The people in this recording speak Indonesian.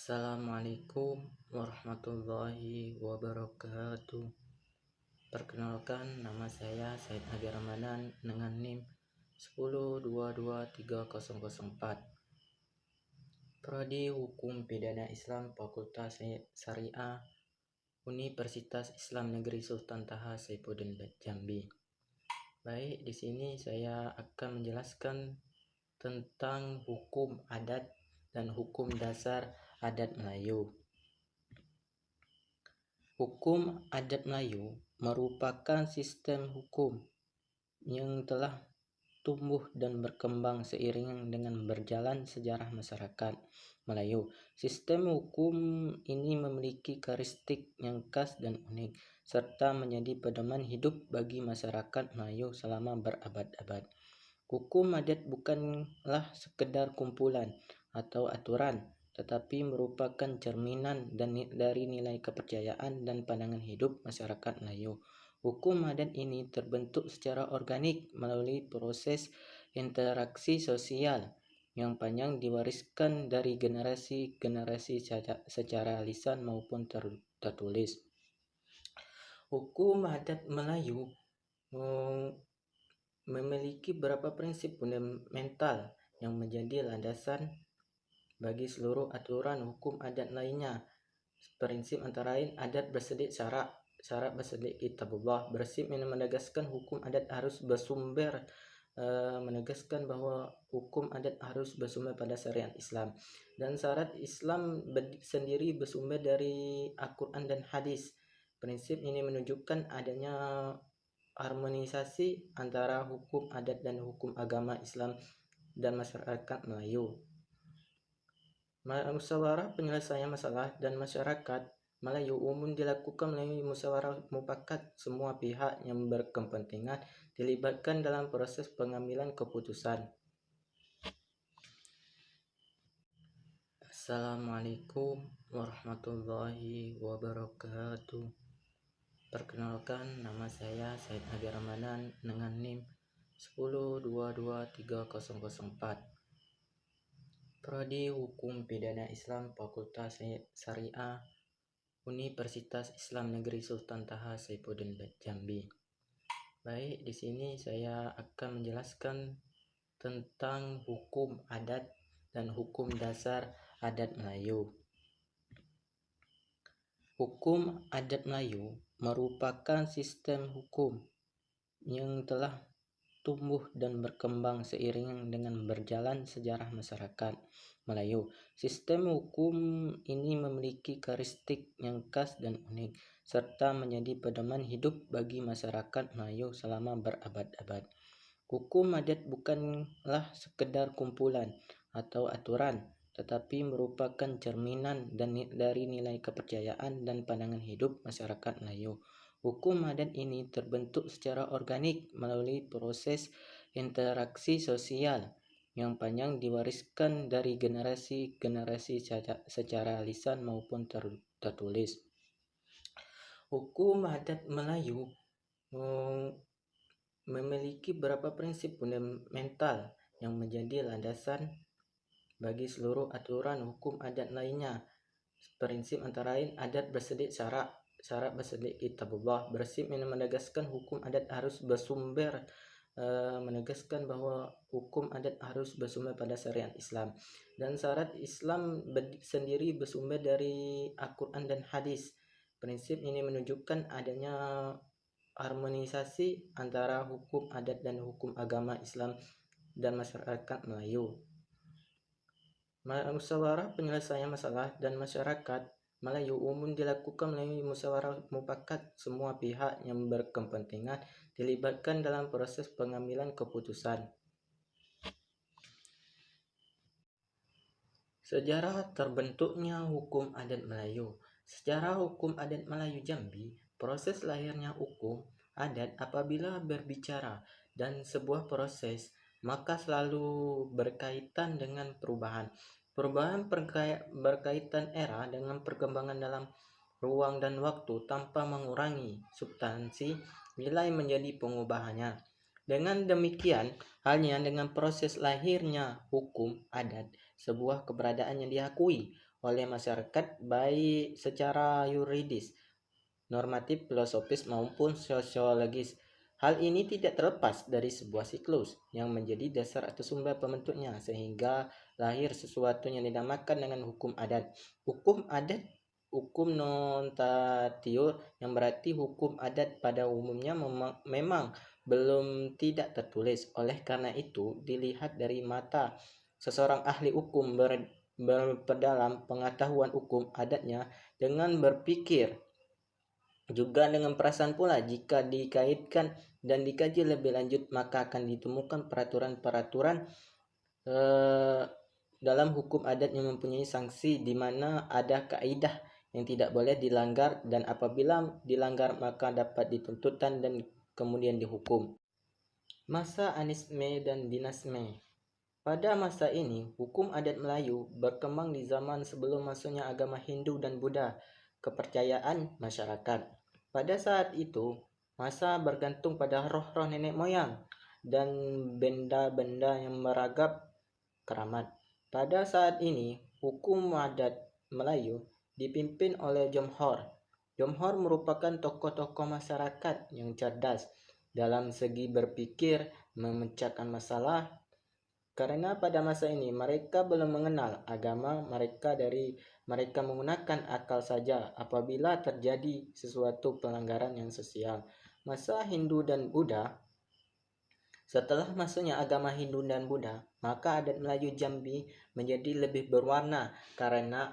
Assalamualaikum warahmatullahi wabarakatuh. Perkenalkan, nama saya Said Agi Ramadan dengan NIM 1022304. Prodi Hukum Pidana Islam Fakultas Syariah Universitas Islam Negeri Sultan Taha Saifuddin Jambi. Baik, di sini saya akan menjelaskan tentang hukum adat dan hukum dasar adat Melayu. Hukum adat Melayu merupakan sistem hukum yang telah tumbuh dan berkembang seiring dengan berjalan sejarah masyarakat Melayu. Sistem hukum ini memiliki karakteristik yang khas dan unik, serta menjadi pedoman hidup bagi masyarakat Melayu selama berabad-abad. Hukum adat bukanlah sekedar kumpulan atau aturan, tetapi merupakan cerminan dari nilai kepercayaan dan pandangan hidup masyarakat Melayu. Hukum adat ini terbentuk secara organik melalui proses interaksi sosial yang panjang diwariskan dari generasi-generasi secara lisan maupun tertulis. Hukum adat Melayu memiliki beberapa prinsip fundamental yang menjadi landasan bagi seluruh aturan hukum adat lainnya. Prinsip antara lain adat bersedik syarak bersedik kitabullah. Prinsip yang menegaskan hukum adat harus bersumber menegaskan bahwa hukum adat harus bersumber pada syariat Islam, dan syarat Islam sendiri bersumber dari Al-Quran dan hadis. Prinsip ini menunjukkan adanya harmonisasi antara hukum adat dan hukum agama Islam dan masyarakat Melayu. Musyawarah penyelesaian masalah dan masyarakat Melayu umum dilakukan melalui musyawarah mufakat. Semua pihak yang berkepentingan dilibatkan dalam proses pengambilan keputusan. Assalamualaikum warahmatullahi wabarakatuh. Perkenalkan, nama saya Said Agi Ramadan dengan NIM 1022304. Prodi Hukum Pidana Islam Fakultas Syariah Universitas Islam Negeri Sultan Taha Saifuddin Jambi. Baik, di sini saya akan menjelaskan tentang hukum adat dan hukum dasar adat Melayu. Hukum adat Melayu merupakan sistem hukum yang telah tumbuh dan berkembang seiring dengan berjalan sejarah masyarakat Melayu. Sistem hukum ini memiliki karakteristik yang khas dan unik, serta menjadi pedoman hidup bagi masyarakat Melayu selama berabad-abad. Hukum adat bukanlah sekedar kumpulan atau aturan, tetapi merupakan cerminan dari nilai kepercayaan dan pandangan hidup masyarakat Melayu. Hukum adat ini terbentuk secara organik melalui proses interaksi sosial yang panjang diwariskan dari generasi-generasi secara lisan maupun tertulis. Hukum adat Melayu memiliki beberapa prinsip fundamental yang menjadi landasan bagi seluruh aturan hukum adat lainnya. Prinsip antara lain adat bersedik syarak bersedik kitabullah. Prinsip yang menegaskan hukum adat harus bersumber menegaskan bahwa hukum adat harus bersumber pada syariat Islam, dan syarat Islam sendiri bersumber dari Al-Quran dan hadis. Prinsip ini menunjukkan adanya harmonisasi antara hukum adat dan hukum agama Islam dan masyarakat Melayu. Musyawarah penyelesaian masalah dan masyarakat Melayu umum dilakukan melalui musyawarah mufakat. Semua pihak yang berkepentingan dilibatkan dalam proses pengambilan keputusan. Sejarah terbentuknya hukum adat Melayu. Sejarah hukum adat Melayu Jambi, proses lahirnya hukum adat apabila berbicara dan sebuah proses, maka selalu berkaitan dengan perubahan berkaitan era dengan perkembangan dalam ruang dan waktu tanpa mengurangi substansi nilai menjadi pengubahannya. Dengan demikian, halnya dengan proses lahirnya hukum adat, sebuah keberadaan yang diakui oleh masyarakat baik secara yuridis, normatif, filosofis maupun sosiologis. Hal ini tidak terlepas dari sebuah siklus yang menjadi dasar atau sumber pembentuknya, sehingga lahir sesuatu yang dinamakan dengan hukum adat. Hukum adat, hukum notatio, yang berarti hukum adat pada umumnya memang belum tidak tertulis. Oleh karena itu, dilihat dari mata seseorang ahli hukum berpedalam pengetahuan hukum adatnya dengan berpikir juga dengan perasaan pula. Jika dikaitkan dan dikaji lebih lanjut, maka akan ditemukan peraturan-peraturan dalam hukum adat yang mempunyai sanksi, di mana ada kaidah yang tidak boleh dilanggar, dan apabila dilanggar maka dapat dituntutkan dan kemudian dihukum. Masa anisme dan dinasme. Pada masa ini, hukum adat Melayu berkembang di zaman sebelum masuknya agama Hindu dan Buddha, kepercayaan masyarakat. Pada saat itu, masa bergantung pada roh-roh nenek moyang dan benda-benda yang meragap keramat. Pada saat ini, hukum adat Melayu dipimpin oleh Jomhor. Jomhor merupakan tokoh-tokoh masyarakat yang cerdas dalam segi berpikir, memecahkan masalah, karena pada masa ini mereka belum mengenal agama mereka menggunakan akal saja apabila terjadi sesuatu pelanggaran yang sosial. Masa Hindu dan Buddha. Setelah masuknya agama Hindu dan Buddha, maka adat Melayu Jambi menjadi lebih berwarna karena